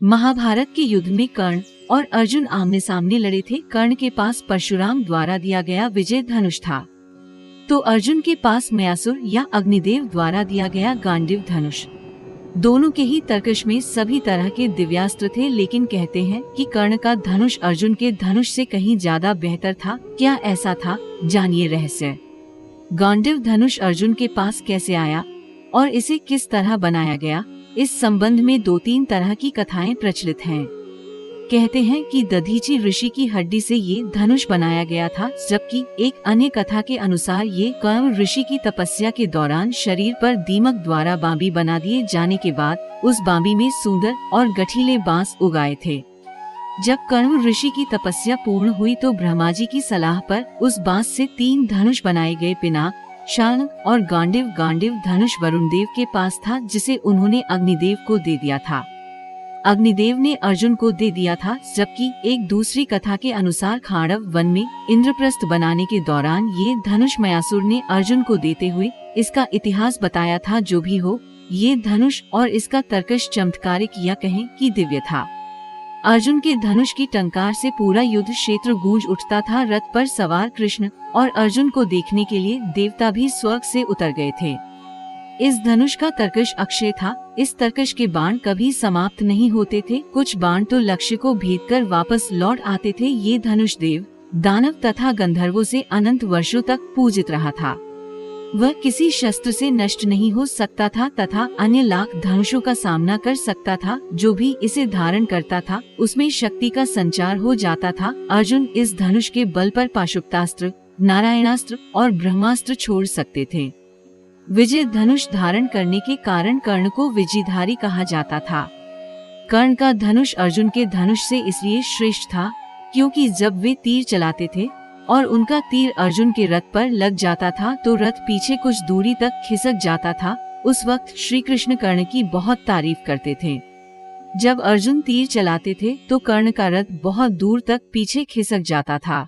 महाभारत के युद्ध में कर्ण और अर्जुन आमने सामने लड़े थे। कर्ण के पास परशुराम द्वारा दिया गया विजय धनुष था, तो अर्जुन के पास मयासुर या अग्निदेव द्वारा दिया गया गांडीव धनुष। दोनों के ही तर्कश में सभी तरह के दिव्यास्त्र थे, लेकिन कहते हैं कि कर्ण का धनुष अर्जुन के धनुष से कहीं ज्यादा बेहतर था। क्या ऐसा था? जानिए रहस्य। गांडीव धनुष अर्जुन के पास कैसे आया और इसे किस तरह बनाया गया, इस संबंध में 2-3 तरह की कथाएं प्रचलित हैं। कहते हैं कि दधीचि ऋषि की हड्डी से ये धनुष बनाया गया था, जबकि एक अन्य कथा के अनुसार ये कर्ण ऋषि की तपस्या के दौरान शरीर पर दीमक द्वारा बांबी बना दिए जाने के बाद उस बांबी में सुंदर और गठीले बांस उगाए थे। जब कर्ण ऋषि की तपस्या पूर्ण हुई तो ब्रह्मा जी की सलाह पर उस बांस से 3 धनुष बनाए गए। पिनाक, शार्ंग और गांडीव। गांडीव धनुष वरुण देव के पास था, जिसे उन्होंने अग्निदेव को दे दिया था। अग्निदेव ने अर्जुन को दे दिया था, जबकि एक दूसरी कथा के अनुसार खांडव वन में इंद्रप्रस्थ बनाने के दौरान ये धनुष मयासुर ने अर्जुन को देते हुए इसका इतिहास बताया था। जो भी हो, ये धनुष और इसका तर्कश चमत्कारिक या कहें कि दिव्य था। अर्जुन के धनुष की टंकार से पूरा युद्ध क्षेत्र गूंज उठता था। रथ पर सवार कृष्ण और अर्जुन को देखने के लिए देवता भी स्वर्ग से उतर गए थे। इस धनुष का तर्कश अक्षय था। इस तर्कश के बाण कभी समाप्त नहीं होते थे। कुछ बाण तो लक्ष्य को भेदकर वापस लौट आते थे। ये धनुष देव, दानव तथा गंधर्वों से अनंत वर्षों तक पूजित रहा था। वह किसी शस्त्र से नष्ट नहीं हो सकता था तथा अन्य लाख धनुषों का सामना कर सकता था। जो भी इसे धारण करता था उसमें शक्ति का संचार हो जाता था। अर्जुन इस धनुष के बल पर पाशुपतास्त्र, नारायणास्त्र और ब्रह्मास्त्र छोड़ सकते थे। विजय धनुष धारण करने के कारण कर्ण को विजयधारी कहा जाता था। कर्ण का धनुष अर्जुन के धनुष से इसलिए श्रेष्ठ था क्योंकि जब वे तीर चलाते थे और उनका तीर अर्जुन के रथ पर लग जाता था तो रथ पीछे कुछ दूरी तक खिसक जाता था। उस वक्त श्री कृष्ण कर्ण की बहुत तारीफ करते थे। जब अर्जुन तीर चलाते थे तो कर्ण का रथ बहुत दूर तक पीछे खिसक जाता था।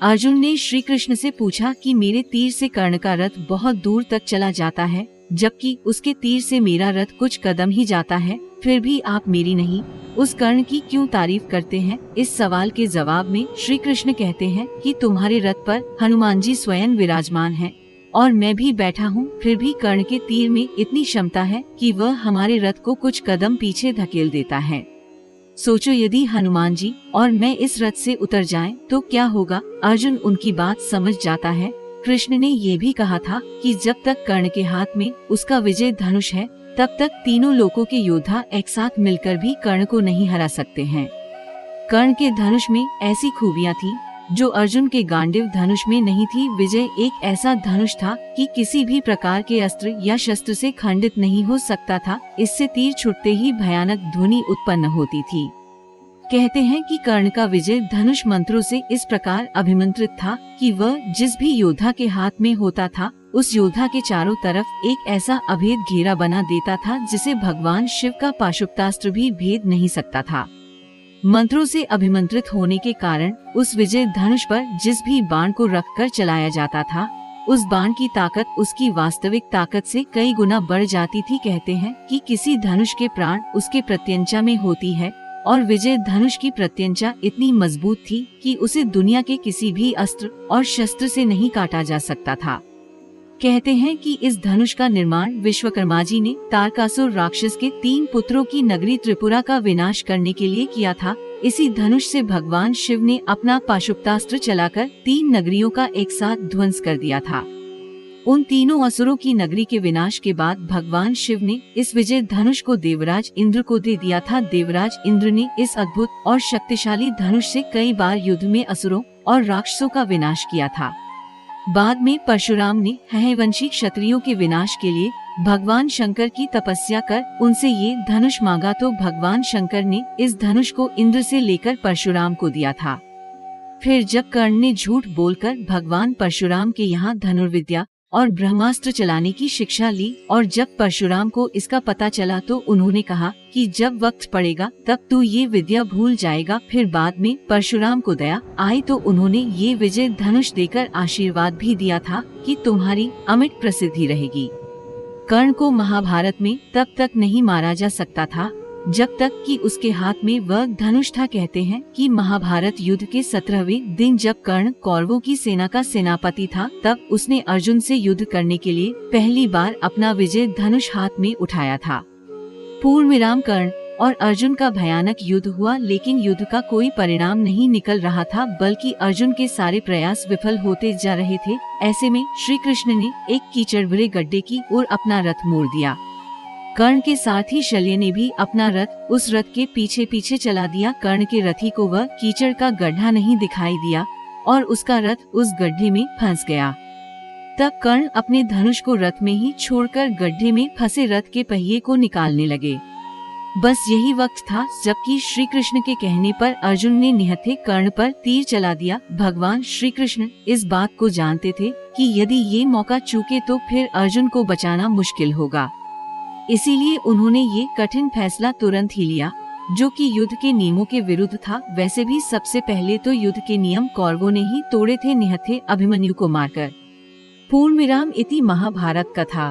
अर्जुन ने श्री कृष्ण से पूछा कि मेरे तीर से कर्ण का रथ बहुत दूर तक चला जाता है, जबकि उसके तीर से मेरा रथ कुछ कदम ही जाता है, फिर भी आप मेरी नहीं उस कर्ण की क्यों तारीफ करते हैं? इस सवाल के जवाब में श्री कृष्ण कहते हैं कि तुम्हारे रथ पर हनुमान जी स्वयं विराजमान हैं और मैं भी बैठा हूँ, फिर भी कर्ण के तीर में इतनी क्षमता है कि वह हमारे रथ को कुछ कदम पीछे धकेल देता है। सोचो, यदि हनुमान जी और मैं इस रथ से उतर जाएं तो क्या होगा? अर्जुन उनकी बात समझ जाता है। कृष्ण ने ये भी कहा था कि जब तक कर्ण के हाथ में उसका विजय धनुष है तब तक तीनों लोकों के योद्धा एक साथ मिलकर भी कर्ण को नहीं हरा सकते हैं। कर्ण के धनुष में ऐसी खूबियां थी जो अर्जुन के गांडीव धनुष में नहीं थी। विजय एक ऐसा धनुष था कि किसी भी प्रकार के अस्त्र या शस्त्र से खंडित नहीं हो सकता था। इससे तीर छुटते ही भयानक ध्वनि उत्पन्न होती थी। कहते हैं कि कर्ण का विजय धनुष मंत्रों से इस प्रकार अभिमंत्रित था कि वह जिस भी योद्धा के हाथ में होता था उस योद्धा के चारों तरफ एक ऐसा अभेद घेरा बना देता था जिसे भगवान शिव का पाशुपतास्त्र भी भेद नहीं सकता था। मंत्रों से अभिमंत्रित होने के कारण उस विजय धनुष पर जिस भी बाण को रखकर चलाया जाता था उस बाण की ताकत उसकी वास्तविक ताकत से कई गुना बढ़ जाती थी। कहते हैं कि किसी धनुष के प्राण उसके प्रत्यंचा में होती है और विजय धनुष की प्रत्यंचा इतनी मजबूत थी कि उसे दुनिया के किसी भी अस्त्र और शस्त्र से नहीं काटा जा सकता था। कहते हैं कि इस धनुष का निर्माण विश्वकर्मा जी ने तारकासुर राक्षस के 3 पुत्रों की नगरी त्रिपुरा का विनाश करने के लिए किया था। इसी धनुष से भगवान शिव ने अपना पाशुपतास्त्र चलाकर 3 नगरियों का एक साथ ध्वंस कर दिया था। उन तीनों असुरों की नगरी के विनाश के बाद भगवान शिव ने इस विजय धनुष को देवराज इंद्र को दे दिया था। देवराज इंद्र ने इस अद्भुत और शक्तिशाली धनुष से कई बार युद्ध में असुरों और राक्षसों का विनाश किया था। बाद में परशुराम ने हयवंशी क्षत्रियों के विनाश के लिए भगवान शंकर की तपस्या कर उनसे ये धनुष मांगा तो भगवान शंकर ने इस धनुष को इंद्र से लेकर परशुराम को दिया था। फिर जब कर्ण ने झूठ बोलकर भगवान परशुराम के यहाँ धनुर्विद्या और ब्रह्मास्त्र चलाने की शिक्षा ली और जब परशुराम को इसका पता चला तो उन्होंने कहा कि जब वक्त पड़ेगा तब तू ये विद्या भूल जाएगा। फिर बाद में परशुराम को दया आई तो उन्होंने ये विजय धनुष देकर आशीर्वाद भी दिया था कि तुम्हारी अमिट प्रसिद्धि रहेगी। कर्ण को महाभारत में तब तक नहीं मारा जा सकता था जब तक कि उसके हाथ में वह धनुष था। कहते हैं कि महाभारत युद्ध के 17वें दिन जब कर्ण कौरवों की सेना का सेनापति था, तब उसने अर्जुन से युद्ध करने के लिए पहली बार अपना विजय धनुष हाथ में उठाया था। पूर्णविराम कर्ण और अर्जुन का भयानक युद्ध हुआ, लेकिन युद्ध का कोई परिणाम नहीं निकल रहा था, बल्कि अर्जुन के सारे प्रयास विफल होते जा रहे थे। ऐसे में श्री कृष्ण ने एक कीचड़ भरे गड्ढे की ओर अपना रथ मोड़ दिया। कर्ण के साथ ही शल्य ने भी अपना रथ उस रथ के पीछे पीछे चला दिया। कर्ण के रथी को वह कीचड़ का गड्ढा नहीं दिखाई दिया और उसका रथ उस गड्ढे में फंस गया। तब कर्ण अपने धनुष को रथ में ही छोड़कर गड्ढे में फंसे रथ के पहिए को निकालने लगे। बस यही वक्त था जबकि श्री कृष्ण के कहने पर अर्जुन ने निहत्थे कर्ण पर तीर चला दिया। भगवान श्री कृष्ण इस बात को जानते थे कि यदि ये मौका चूके तो फिर अर्जुन को बचाना मुश्किल होगा। इसीलिए उन्होंने ये कठिन फैसला तुरंत ही लिया, जो कि युद्ध के नियमों के विरुद्ध था। वैसे भी सबसे पहले तो युद्ध के नियम कौरवों ने ही तोड़े थे, निहत्थे अभिमन्यु को मारकर। पूर्णविराम इति महाभारत कथा।